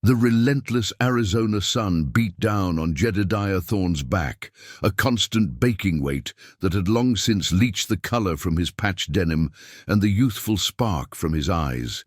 The relentless Arizona sun beat down on Jedediah Thorne's back, a constant baking weight that had long since leached the color from his patched denim and the youthful spark from his eyes.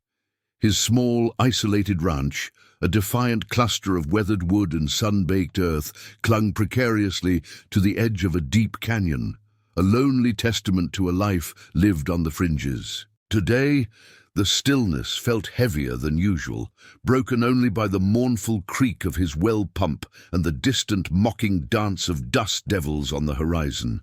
His small, isolated ranch, a defiant cluster of weathered wood and sun-baked earth, clung precariously to the edge of a deep canyon, a lonely testament to a life lived on the fringes. Today, the stillness felt heavier than usual, broken only by the mournful creak of his well pump and the distant mocking dance of dust devils on the horizon.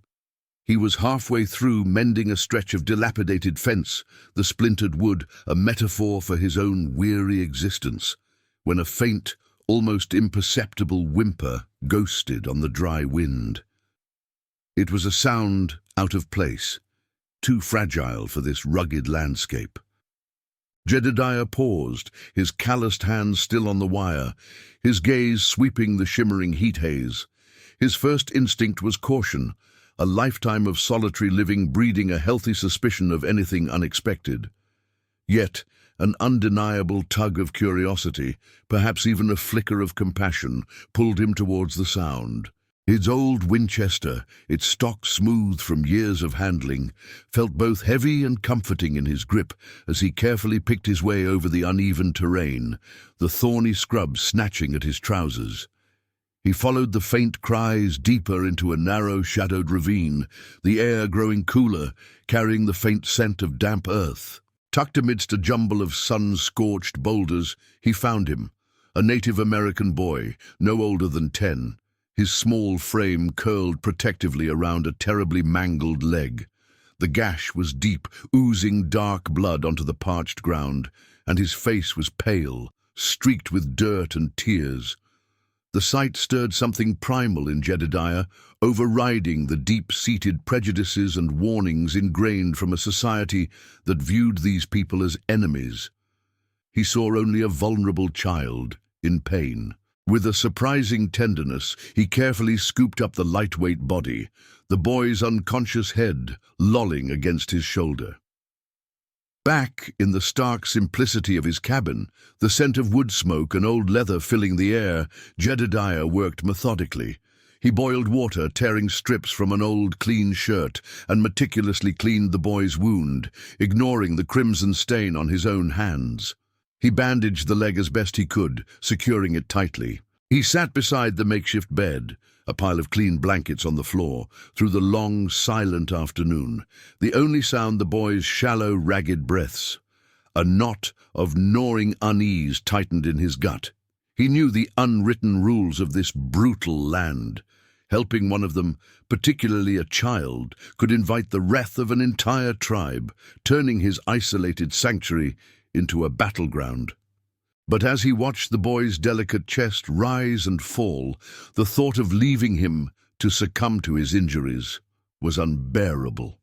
He was halfway through mending a stretch of dilapidated fence, the splintered wood a metaphor for his own weary existence, when a faint, almost imperceptible whimper ghosted on the dry wind. It was a sound out of place, too fragile for this rugged landscape. Jedediah paused, his calloused hands still on the wire, his gaze sweeping the shimmering heat haze. His first instinct was caution, a lifetime of solitary living breeding a healthy suspicion of anything unexpected. Yet, an undeniable tug of curiosity, perhaps even a flicker of compassion, pulled him towards the sound. His old Winchester, its stock smooth from years of handling, felt both heavy and comforting in his grip as he carefully picked his way over the uneven terrain, the thorny scrub snatching at his trousers. He followed the faint cries deeper into a narrow, shadowed ravine, the air growing cooler, carrying the faint scent of damp earth. Tucked amidst a jumble of sun-scorched boulders, he found him, a Native American boy, no older than 10. His small frame curled protectively around a terribly mangled leg. The gash was deep, oozing dark blood onto the parched ground, and his face was pale, streaked with dirt and tears. The sight stirred something primal in Jedediah, overriding the deep-seated prejudices and warnings ingrained from a society that viewed these people as enemies. He saw only a vulnerable child, in pain. With a surprising tenderness, he carefully scooped up the lightweight body, the boy's unconscious head lolling against his shoulder. Back in the stark simplicity of his cabin, the scent of wood smoke and old leather filling the air, Jedediah worked methodically. He boiled water, tearing strips from an old, clean shirt, and meticulously cleaned the boy's wound, ignoring the crimson stain on his own hands. He bandaged the leg as best he could, securing it tightly. He sat beside the makeshift bed, a pile of clean blankets on the floor, through the long, silent afternoon, the only sound the boy's shallow, ragged breaths. A knot of gnawing unease tightened in his gut. He knew the unwritten rules of this brutal land. Helping one of them, particularly a child, could invite the wrath of an entire tribe, turning his isolated sanctuary into a battleground. But as he watched the boy's delicate chest rise and fall, the thought of leaving him to succumb to his injuries was unbearable.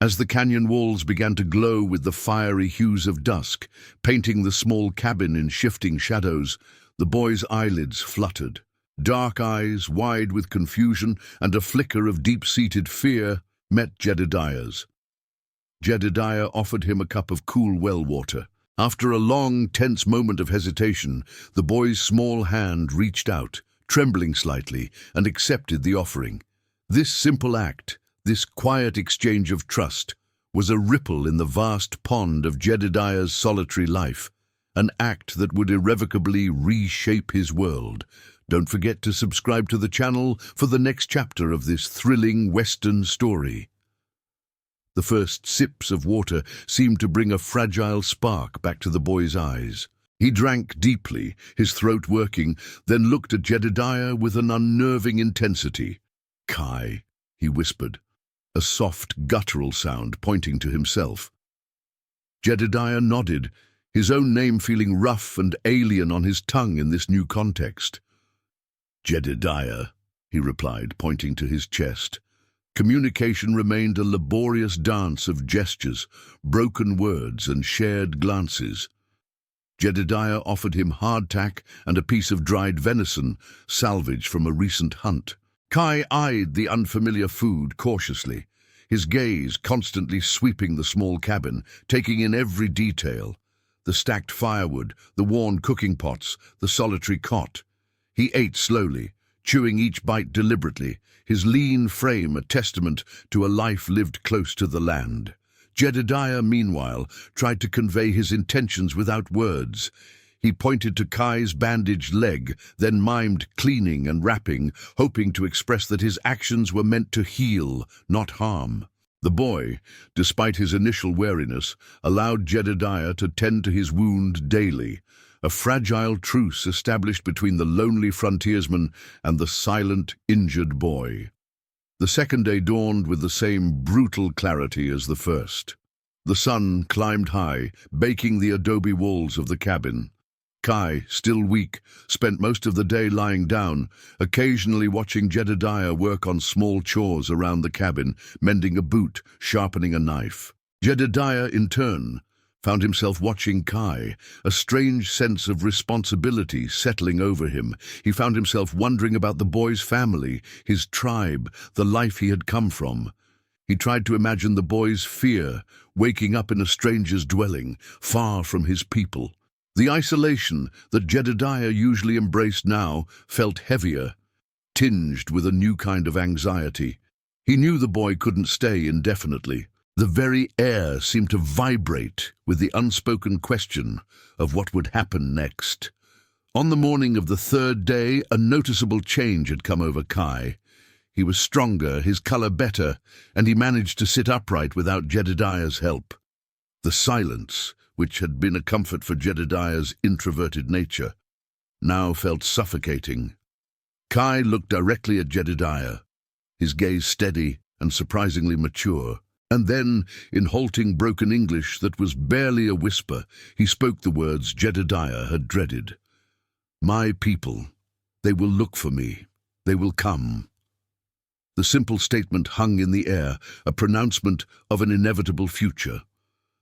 As the canyon walls began to glow with the fiery hues of dusk, painting the small cabin in shifting shadows, the boy's eyelids fluttered. Dark eyes, wide with confusion and a flicker of deep-seated fear, met Jedediah's. Jedediah offered him a cup of cool well water. After a long, tense moment of hesitation, the boy's small hand reached out, trembling slightly, and accepted the offering. This simple act, this quiet exchange of trust, was a ripple in the vast pond of Jedediah's solitary life, an act that would irrevocably reshape his world. Don't forget to subscribe to the channel for the next chapter of this thrilling Western story. The first sips of water seemed to bring a fragile spark back to the boy's eyes. He drank deeply, his throat working, then looked at Jedediah with an unnerving intensity. "Kai," he whispered, a soft, guttural sound pointing to himself. Jedediah nodded, his own name feeling rough and alien on his tongue in this new context. "Jedediah," he replied, pointing to his chest. Communication remained a laborious dance of gestures, broken words, and shared glances. Jedediah offered him hardtack and a piece of dried venison, salvaged from a recent hunt. Kai eyed the unfamiliar food cautiously, his gaze constantly sweeping the small cabin, taking in every detail. the stacked firewood, the worn cooking pots, the solitary cot. He ate slowly, chewing each bite deliberately, his lean frame a testament to a life lived close to the land. Jedediah, meanwhile, tried to convey his intentions without words. He pointed to Kai's bandaged leg, then mimed cleaning and wrapping, hoping to express that his actions were meant to heal, not harm. The boy, despite his initial wariness, allowed Jedediah to tend to his wound daily, a fragile truce established between the lonely frontiersman and the silent, injured boy. The second day dawned with the same brutal clarity as the first. The sun climbed high, baking the adobe walls of the cabin. Kai, still weak, spent most of the day lying down, occasionally watching Jedediah work on small chores around the cabin, mending a boot, sharpening a knife. Jedediah, in turn, found himself watching Kai, a strange sense of responsibility settling over him. He found himself wondering about the boy's family, his tribe, the life he had come from. He tried to imagine the boy's fear, waking up in a stranger's dwelling, far from his people. The isolation that Jedediah usually embraced now felt heavier, tinged with a new kind of anxiety. He knew the boy couldn't stay indefinitely. The very air seemed to vibrate with the unspoken question of what would happen next. On the morning of the third day, a noticeable change had come over Kai. He was stronger, his color better, and he managed to sit upright without Jedediah's help. The silence, which had been a comfort for Jedediah's introverted nature, now felt suffocating. Kai looked directly at Jedediah, his gaze steady and surprisingly mature. And then, in halting, broken English that was barely a whisper, he spoke the words Jedediah had dreaded. "My people, they will look for me. They will come." The simple statement hung in the air, a pronouncement of an inevitable future.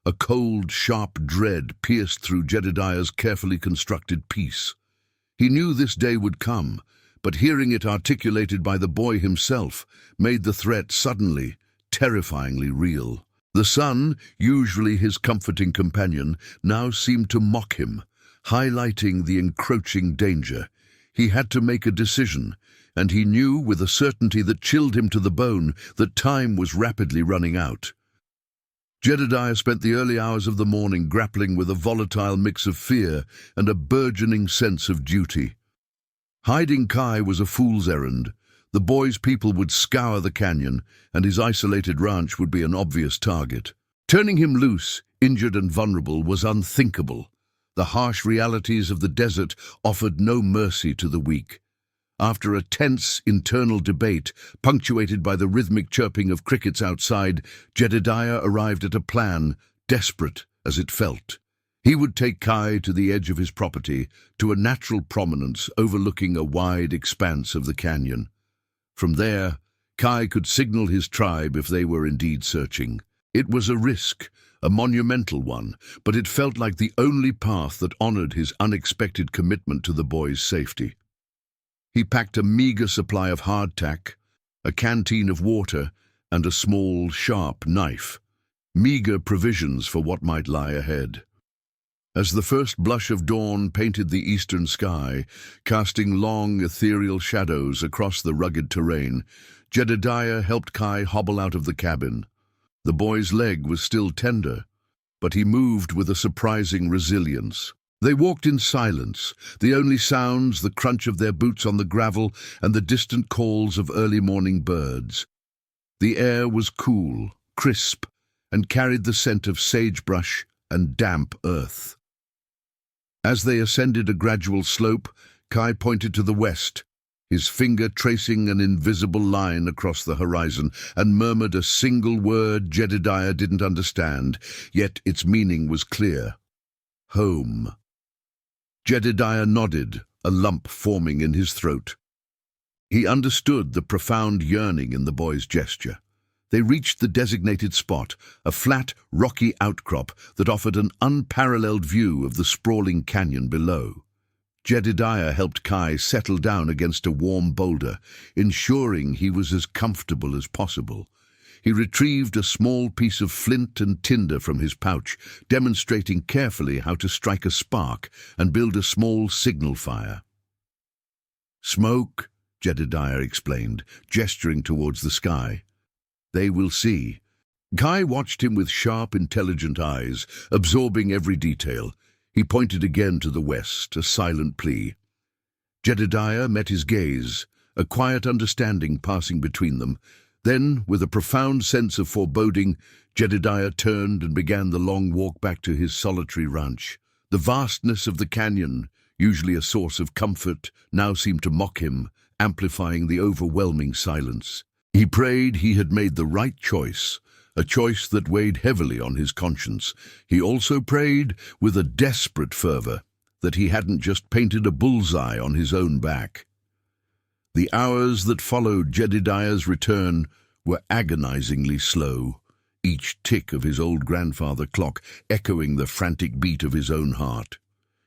A cold, sharp dread pierced through Jedediah's carefully constructed peace. He knew this day would come, but hearing it articulated by the boy himself made the threat suddenly, terrifyingly real. The sun, usually his comforting companion, now seemed to mock him, highlighting the encroaching danger. He had to make a decision, and he knew with a certainty that chilled him to the bone that time was rapidly running out. Jedediah spent the early hours of the morning grappling with a volatile mix of fear and a burgeoning sense of duty. Hiding Kai was a fool's errand. The boy's people would scour the canyon, and his isolated ranch would be an obvious target. Turning him loose, injured and vulnerable, was unthinkable. The harsh realities of the desert offered no mercy to the weak. After a tense internal debate, punctuated by the rhythmic chirping of crickets outside, Jedediah arrived at a plan, desperate as it felt. He would take Kai to the edge of his property, to a natural prominence overlooking a wide expanse of the canyon. From there, Kai could signal his tribe if they were indeed searching. It was a risk, a monumental one, but it felt like the only path that honored his unexpected commitment to the boy's safety. He packed a meager supply of hardtack, a canteen of water, and a small, sharp knife. Meager provisions for what might lie ahead. As the first blush of dawn painted the eastern sky, casting long, ethereal shadows across the rugged terrain, Jedediah helped Kai hobble out of the cabin. The boy's leg was still tender, but he moved with a surprising resilience. They walked in silence, the only sounds the crunch of their boots on the gravel and the distant calls of early morning birds. The air was cool, crisp, and carried the scent of sagebrush and damp earth. As they ascended a gradual slope, Kai pointed to the west, his finger tracing an invisible line across the horizon, and murmured a single word Jedediah didn't understand, yet its meaning was clear. Home. Jedediah nodded, a lump forming in his throat. He understood the profound yearning in the boy's gesture. They reached the designated spot, a flat, rocky outcrop that offered an unparalleled view of the sprawling canyon below. Jedediah helped Kai settle down against a warm boulder, ensuring he was as comfortable as possible. He retrieved a small piece of flint and tinder from his pouch, demonstrating carefully how to strike a spark and build a small signal fire. "Smoke," Jedediah explained, gesturing towards the sky. "They will see." Guy watched him with sharp, intelligent eyes, absorbing every detail. He pointed again to the west, a silent plea. Jedediah met his gaze, a quiet understanding passing between them. Then, with a profound sense of foreboding, Jedediah turned and began the long walk back to his solitary ranch. The vastness of the canyon, usually a source of comfort, now seemed to mock him, amplifying the overwhelming silence. He prayed he had made the right choice, a choice that weighed heavily on his conscience. He also prayed, with a desperate fervor, that he hadn't just painted a bullseye on his own back. The hours that followed Jedediah's return were agonizingly slow, each tick of his old grandfather clock echoing the frantic beat of his own heart.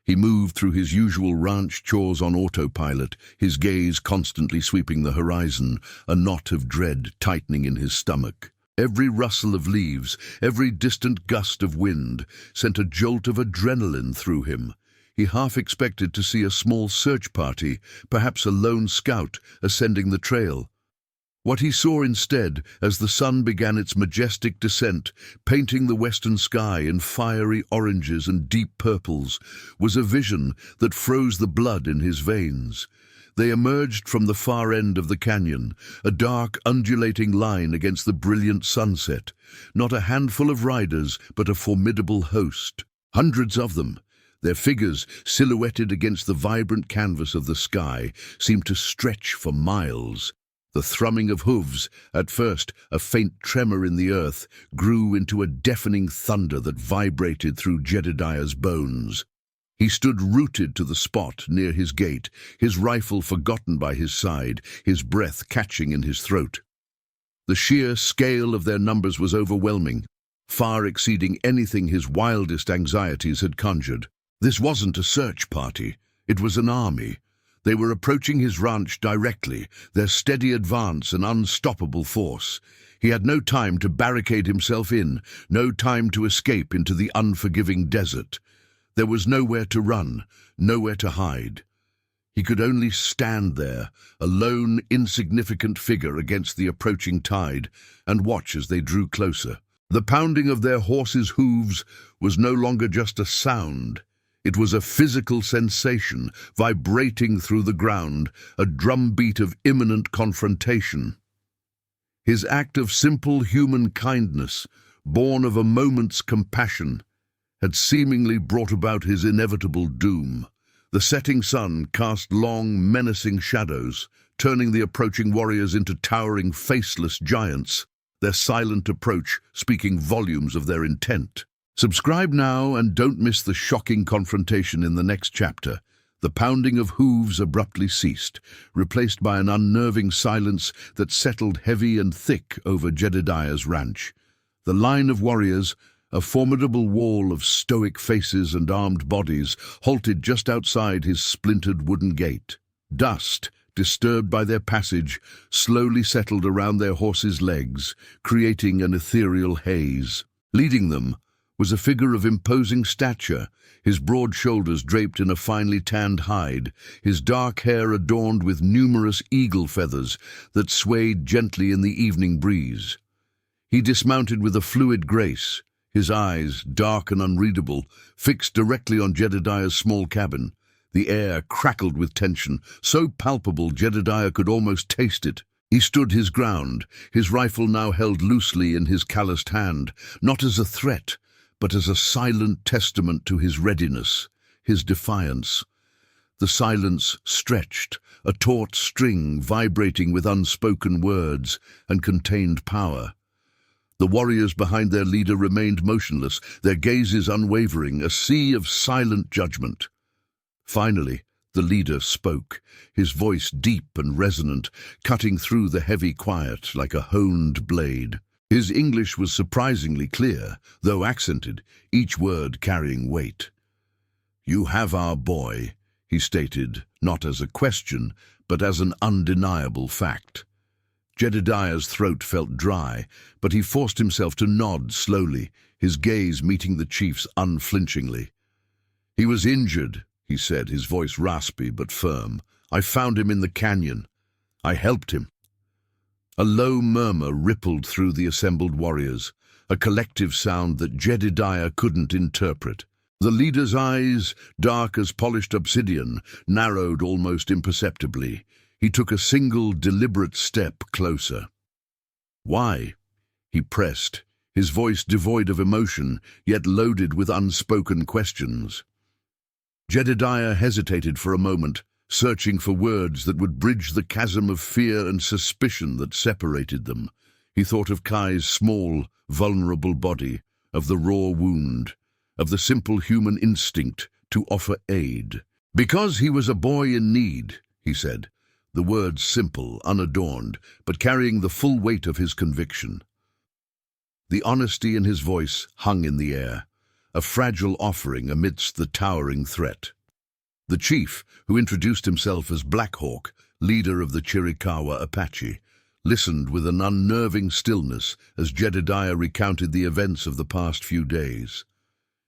He moved through his usual ranch chores on autopilot, his gaze constantly sweeping the horizon, a knot of dread tightening in his stomach. Every rustle of leaves, every distant gust of wind, sent a jolt of adrenaline through him. He half expected to see a small search party, perhaps a lone scout, ascending the trail. What he saw instead, as the sun began its majestic descent, painting the western sky in fiery oranges and deep purples, was a vision that froze the blood in his veins. They emerged from the far end of the canyon, a dark, undulating line against the brilliant sunset. Not a handful of riders, but a formidable host. Hundreds of them. Their figures, silhouetted against the vibrant canvas of the sky, seemed to stretch for miles. The thrumming of hooves, at first a faint tremor in the earth, grew into a deafening thunder that vibrated through Jedediah's bones. He stood rooted to the spot near his gate, his rifle forgotten by his side, his breath catching in his throat. The sheer scale of their numbers was overwhelming, far exceeding anything his wildest anxieties had conjured. This wasn't a search party, it was an army. They were approaching his ranch directly, their steady advance an unstoppable force. He had no time to barricade himself in, no time to escape into the unforgiving desert. There was nowhere to run, nowhere to hide. He could only stand there, a lone, insignificant figure against the approaching tide, and watch as they drew closer. The pounding of their horses' hooves was no longer just a sound. It was a physical sensation, vibrating through the ground, a drumbeat of imminent confrontation. His act of simple human kindness, born of a moment's compassion, had seemingly brought about his inevitable doom. The setting sun cast long, menacing shadows, turning the approaching warriors into towering, faceless giants, their silent approach speaking volumes of their intent. Subscribe now and don't miss the shocking confrontation in the next chapter. The pounding of hooves abruptly ceased, replaced by an unnerving silence that settled heavy and thick over Jedediah's ranch. The line of warriors, a formidable wall of stoic faces and armed bodies, halted just outside his splintered wooden gate. Dust, disturbed by their passage, slowly settled around their horses' legs, creating an ethereal haze. Leading them was a figure of imposing stature, his broad shoulders draped in a finely tanned hide, his dark hair adorned with numerous eagle feathers that swayed gently in the evening breeze. He dismounted with a fluid grace, his eyes, dark and unreadable, fixed directly on Jedediah's small cabin. The air crackled with tension, so palpable Jedediah could almost taste it. He stood his ground, his rifle now held loosely in his calloused hand, not as a threat, but as a silent testament to his readiness, his defiance. The silence stretched, a taut string vibrating with unspoken words and contained power. The warriors behind their leader remained motionless, their gazes unwavering, a sea of silent judgment. Finally, the leader spoke, his voice deep and resonant, cutting through the heavy quiet like a honed blade. His English was surprisingly clear, though accented, each word carrying weight. "You have our boy," he stated, not as a question, but as an undeniable fact. Jedediah's throat felt dry, but he forced himself to nod slowly, his gaze meeting the chief's unflinchingly. "He was injured," he said, his voice raspy but firm. "I found him in the canyon. I helped him." A low murmur rippled through the assembled warriors, a collective sound that Jedediah couldn't interpret. The leader's eyes, dark as polished obsidian, narrowed almost imperceptibly. He took a single, deliberate step closer. "Why?" he pressed, his voice devoid of emotion, yet loaded with unspoken questions. Jedediah hesitated for a moment, searching for words that would bridge the chasm of fear and suspicion that separated them. He thought of Kai's small, vulnerable body, of the raw wound, of the simple human instinct to offer aid. "Because he was a boy in need," he said, the words simple, unadorned, but carrying the full weight of his conviction. The honesty in his voice hung in the air, a fragile offering amidst the towering threat. The chief, who introduced himself as Black Hawk, leader of the Chiricahua Apache, listened with an unnerving stillness as Jedediah recounted the events of the past few days.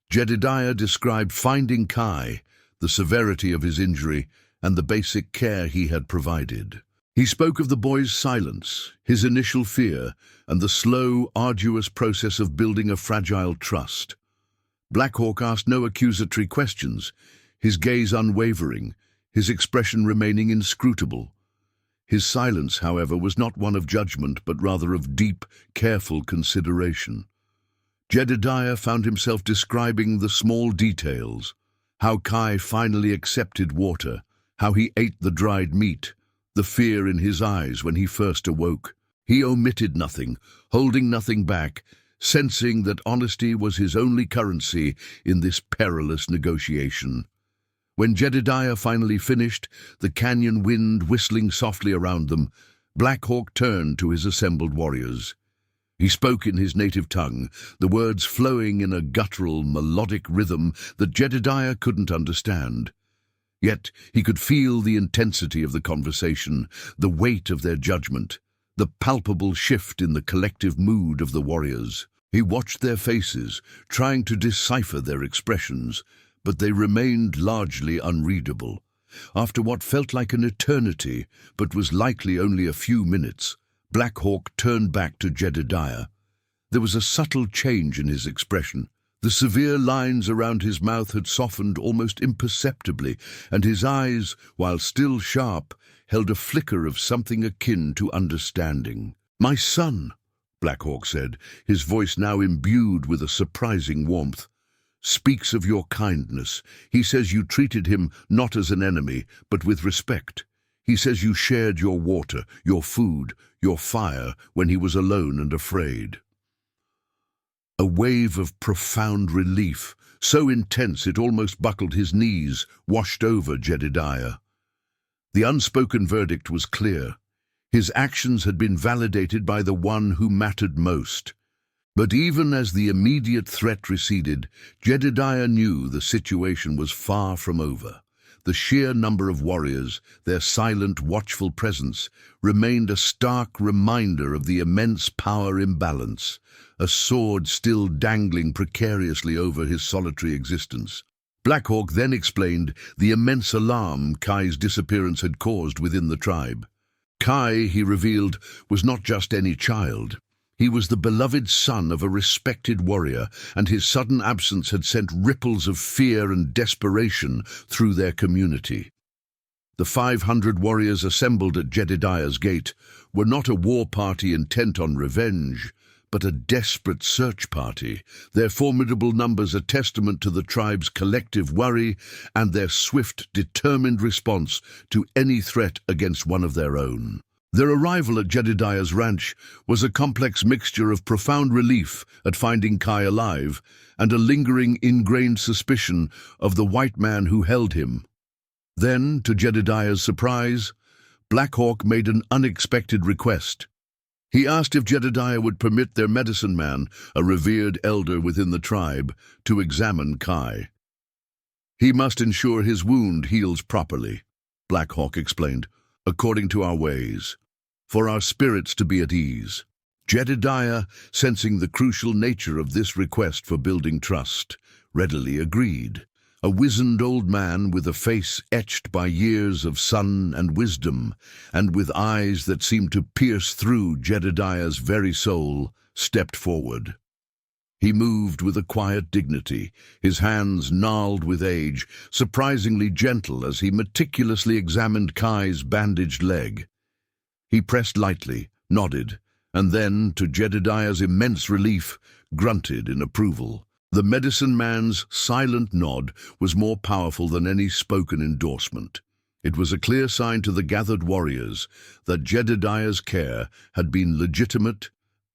Jedediah described finding Kai, the severity of his injury, and the basic care he had provided. He spoke of the boy's silence, his initial fear, and the slow, arduous process of building a fragile trust. Black Hawk asked no accusatory questions, his gaze unwavering, his expression remaining inscrutable. His silence, however, was not one of judgment, but rather of deep, careful consideration. Jedediah found himself describing the small details, how Kai finally accepted water, how he ate the dried meat, the fear in his eyes when he first awoke. He omitted nothing, holding nothing back, sensing that honesty was his only currency in this perilous negotiation. When Jedediah finally finished, the canyon wind whistling softly around them, Black Hawk turned to his assembled warriors. He spoke in his native tongue, the words flowing in a guttural, melodic rhythm that Jedediah couldn't understand. Yet he could feel the intensity of the conversation, the weight of their judgment, the palpable shift in the collective mood of the warriors. He watched their faces, trying to decipher their expressions, but they remained largely unreadable. After what felt like an eternity, but was likely only a few minutes, Black Hawk turned back to Jedediah. There was a subtle change in his expression. The severe lines around his mouth had softened almost imperceptibly, and his eyes, while still sharp, held a flicker of something akin to understanding. "My son," Black Hawk said, his voice now imbued with a surprising warmth, "speaks of your kindness. He says you treated him not as an enemy, but with respect. He says you shared your water, your food, your fire when he was alone and afraid." A wave of profound relief, so intense it almost buckled his knees, washed over Jedediah. The unspoken verdict was clear. His actions had been validated by the one who mattered most. But even as the immediate threat receded, Jedediah knew the situation was far from over. The sheer number of warriors, their silent, watchful presence, remained a stark reminder of the immense power imbalance, a sword still dangling precariously over his solitary existence. Black Hawk then explained the immense alarm Kai's disappearance had caused within the tribe. Kai, he revealed, was not just any child. He was the beloved son of a respected warrior, and his sudden absence had sent ripples of fear and desperation through their community. The 500 warriors assembled at Jedediah's gate were not a war party intent on revenge, but a desperate search party, their formidable numbers a testament to the tribe's collective worry and their swift, determined response to any threat against one of their own. Their arrival at Jedediah's ranch was a complex mixture of profound relief at finding Kai alive and a lingering, ingrained suspicion of the white man who held him. Then, to Jedediah's surprise, Black Hawk made an unexpected request. He asked if Jedediah would permit their medicine man, a revered elder within the tribe, to examine Kai. "He must ensure his wound heals properly," Black Hawk explained, "according to our ways. for our spirits to be at ease. Jedediah, sensing the crucial nature of this request for building trust, readily agreed. A wizened old man with a face etched by years of sun and wisdom, and with eyes that seemed to pierce through Jedediah's very soul, stepped forward. He moved with a quiet dignity, his hands gnarled with age, surprisingly gentle as he meticulously examined Kai's bandaged leg. He pressed lightly, nodded, and then, to Jedediah's immense relief, grunted in approval. The medicine man's silent nod was more powerful than any spoken endorsement. It was a clear sign to the gathered warriors that Jedediah's care had been legitimate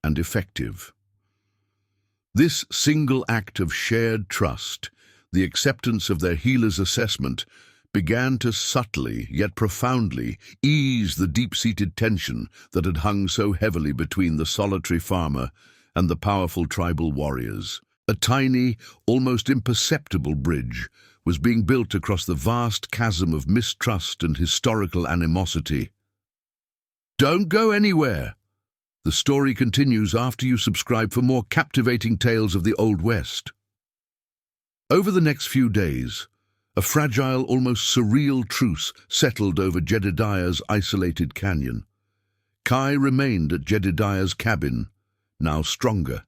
and effective. This single act of shared trust, the acceptance of their healer's assessment, began to subtly, yet profoundly, ease the deep-seated tension that had hung so heavily between the solitary farmer and the powerful tribal warriors. A tiny, almost imperceptible bridge was being built across the vast chasm of mistrust and historical animosity. Don't go anywhere! The story continues after you subscribe for more captivating tales of the Old West. Over the next few days, a fragile, almost surreal truce settled over Jedediah's isolated canyon. Kai remained at Jedediah's cabin, now stronger,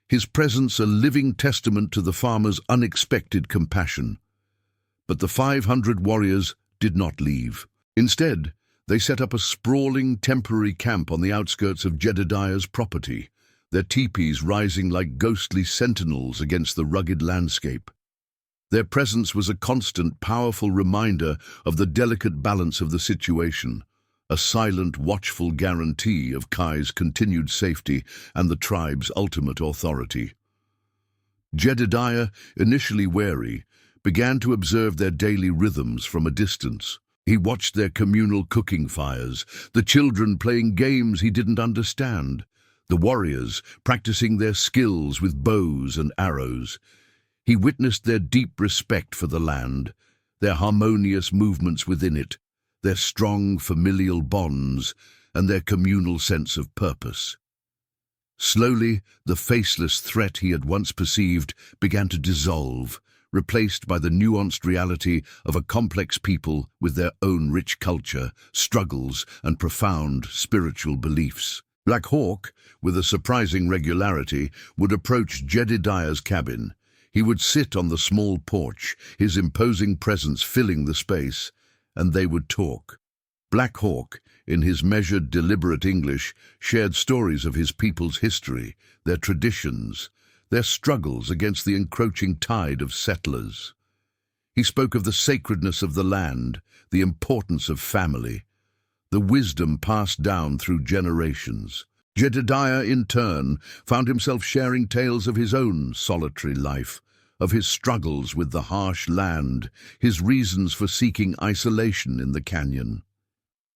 his presence a living testament to the farmer's unexpected compassion. But the 500 warriors did not leave. Instead, they set up a sprawling temporary camp on the outskirts of Jedediah's property, their teepees rising like ghostly sentinels against the rugged landscape. Their presence was a constant, powerful reminder of the delicate balance of the situation, a silent, watchful guarantee of Kai's continued safety and the tribe's ultimate authority. Jedediah, initially wary, began to observe their daily rhythms from a distance. He watched their communal cooking fires, the children playing games he didn't understand, the warriors practicing their skills with bows and arrows. He witnessed their deep respect for the land, their harmonious movements within it, their strong familial bonds, and their communal sense of purpose. Slowly, the faceless threat he had once perceived began to dissolve, replaced by the nuanced reality of a complex people with their own rich culture, struggles, and profound spiritual beliefs. Black Hawk, with a surprising regularity, would approach Jedediah's cabin. He would sit on the small porch, his imposing presence filling the space, and they would talk. Black Hawk, in his measured, deliberate English, shared stories of his people's history, their traditions, their struggles against the encroaching tide of settlers. He spoke of the sacredness of the land, the importance of family, the wisdom passed down through generations. Jedediah, in turn, found himself sharing tales of his own solitary life, of his struggles with the harsh land, his reasons for seeking isolation in the canyon.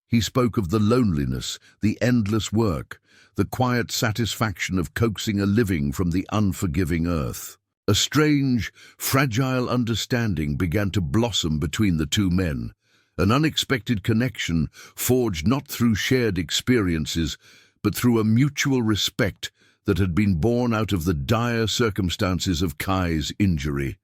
He spoke of the loneliness, the endless work, the quiet satisfaction of coaxing a living from the unforgiving earth. A strange, fragile understanding began to blossom between the two men, an unexpected connection forged not through shared experiences, but through a mutual respect that had been born out of the dire circumstances of Kai's injury.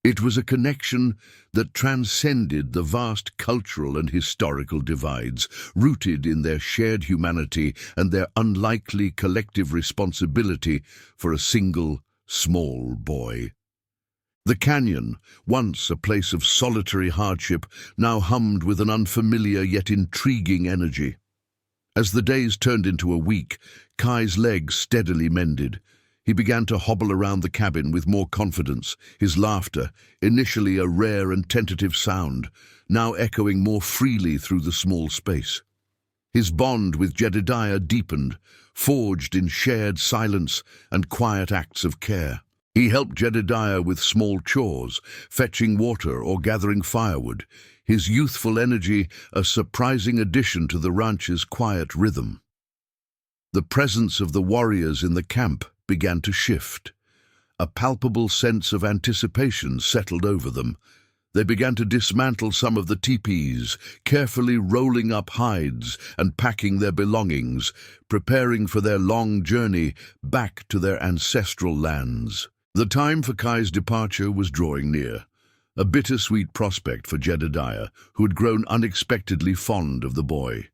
It was a connection that transcended the vast cultural and historical divides, rooted in their shared humanity and their unlikely collective responsibility for a single, small boy. The canyon, once a place of solitary hardship, now hummed with an unfamiliar yet intriguing energy. As the days turned into a week, Kai's legs steadily mended. He began to hobble around the cabin with more confidence, his laughter, initially a rare and tentative sound, now echoing more freely through the small space. His bond with Jedediah deepened, forged in shared silence and quiet acts of care. He helped Jedediah with small chores, fetching water or gathering firewood, his youthful energy a surprising addition to the ranch's quiet rhythm. The presence of the warriors in the camp began to shift. A palpable sense of anticipation settled over them. They began to dismantle some of the teepees, carefully rolling up hides and packing their belongings, preparing for their long journey back to their ancestral lands. The time for Kai's departure was drawing near, a bittersweet prospect for Jedediah, who had grown unexpectedly fond of the boy.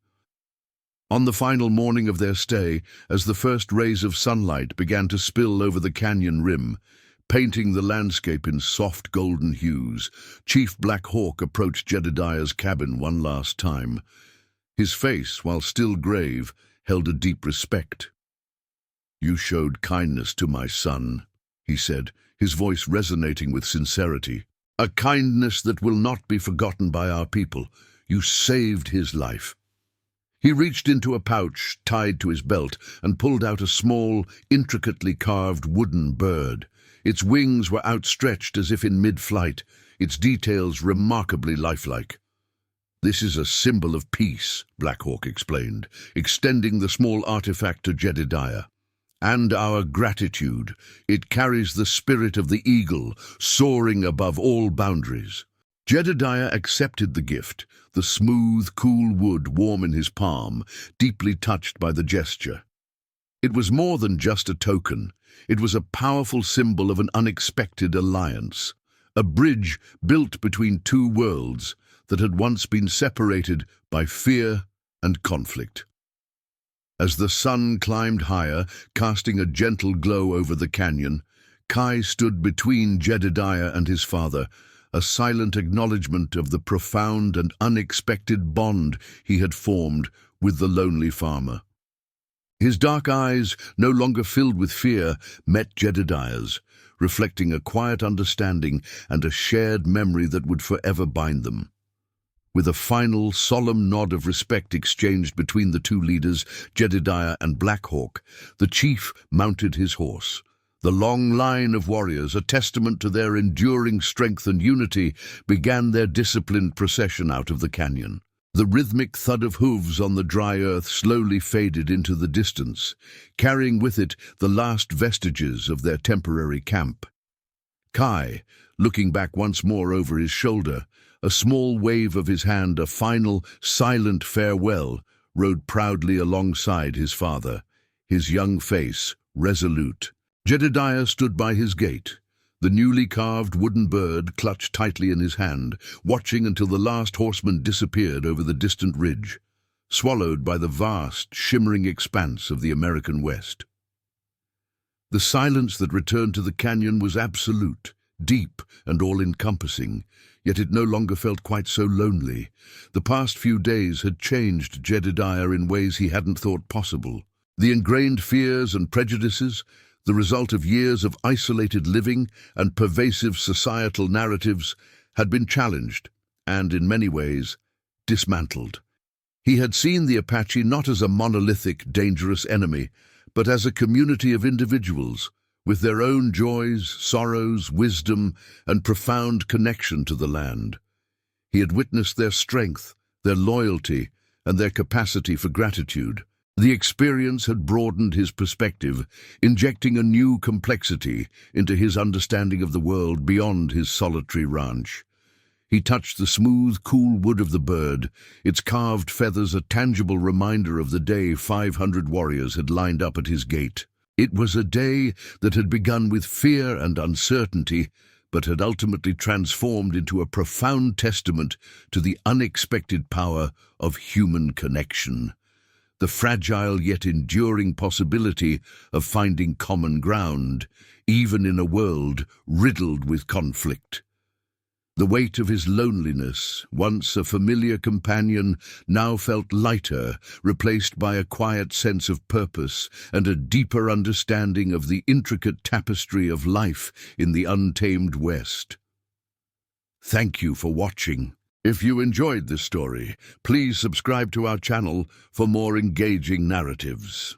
On the final morning of their stay, as the first rays of sunlight began to spill over the canyon rim, painting the landscape in soft golden hues, Chief Black Hawk approached Jedediah's cabin one last time. His face, while still grave, held a deep respect. "You showed kindness to my son," he said, his voice resonating with sincerity. "A kindness that will not be forgotten by our people. You saved his life." He reached into a pouch tied to his belt and pulled out a small, intricately carved wooden bird. Its wings were outstretched as if in mid-flight, its details remarkably lifelike. "This is a symbol of peace," Black Hawk explained, extending the small artifact to Jedediah. "And our gratitude. It carries the spirit of the eagle, soaring above all boundaries." Jedediah accepted the gift, the smooth, cool wood warm in his palm, deeply touched by the gesture. It was more than just a token. It was a powerful symbol of an unexpected alliance, a bridge built between two worlds that had once been separated by fear and conflict. As the sun climbed higher, casting a gentle glow over the canyon, Kai stood between Jedediah and his father, a silent acknowledgement of the profound and unexpected bond he had formed with the lonely farmer. His dark eyes, no longer filled with fear, met Jedediah's, reflecting a quiet understanding and a shared memory that would forever bind them. With a final, solemn nod of respect exchanged between the two leaders, Jedediah and Black Hawk, the chief mounted his horse. The long line of warriors, a testament to their enduring strength and unity, began their disciplined procession out of the canyon. The rhythmic thud of hooves on the dry earth slowly faded into the distance, carrying with it the last vestiges of their temporary camp. Kai, looking back once more over his shoulder, a small wave of his hand, a final, silent farewell, rode proudly alongside his father, his young face resolute. Jedediah stood by his gate, the newly carved wooden bird clutched tightly in his hand, watching until the last horseman disappeared over the distant ridge, swallowed by the vast, shimmering expanse of the American West. The silence that returned to the canyon was absolute, deep and all-encompassing, yet it no longer felt quite so lonely. The past few days had changed Jedediah in ways he hadn't thought possible. The ingrained fears and prejudices, the result of years of isolated living and pervasive societal narratives, had been challenged and, in many ways, dismantled. He had seen the Apache not as a monolithic, dangerous enemy, but as a community of individuals, with their own joys, sorrows, wisdom, and profound connection to the land. He had witnessed their strength, their loyalty, and their capacity for gratitude. The experience had broadened his perspective, injecting a new complexity into his understanding of the world beyond his solitary ranch. He touched the smooth, cool wood of the bird, its carved feathers a tangible reminder of the day 500 warriors had lined up at his gate. It was a day that had begun with fear and uncertainty, but had ultimately transformed into a profound testament to the unexpected power of human connection, the fragile yet enduring possibility of finding common ground, even in a world riddled with conflict. The weight of his loneliness, once a familiar companion, now felt lighter, replaced by a quiet sense of purpose and a deeper understanding of the intricate tapestry of life in the untamed West. Thank you for watching. If you enjoyed this story, please subscribe to our channel for more engaging narratives.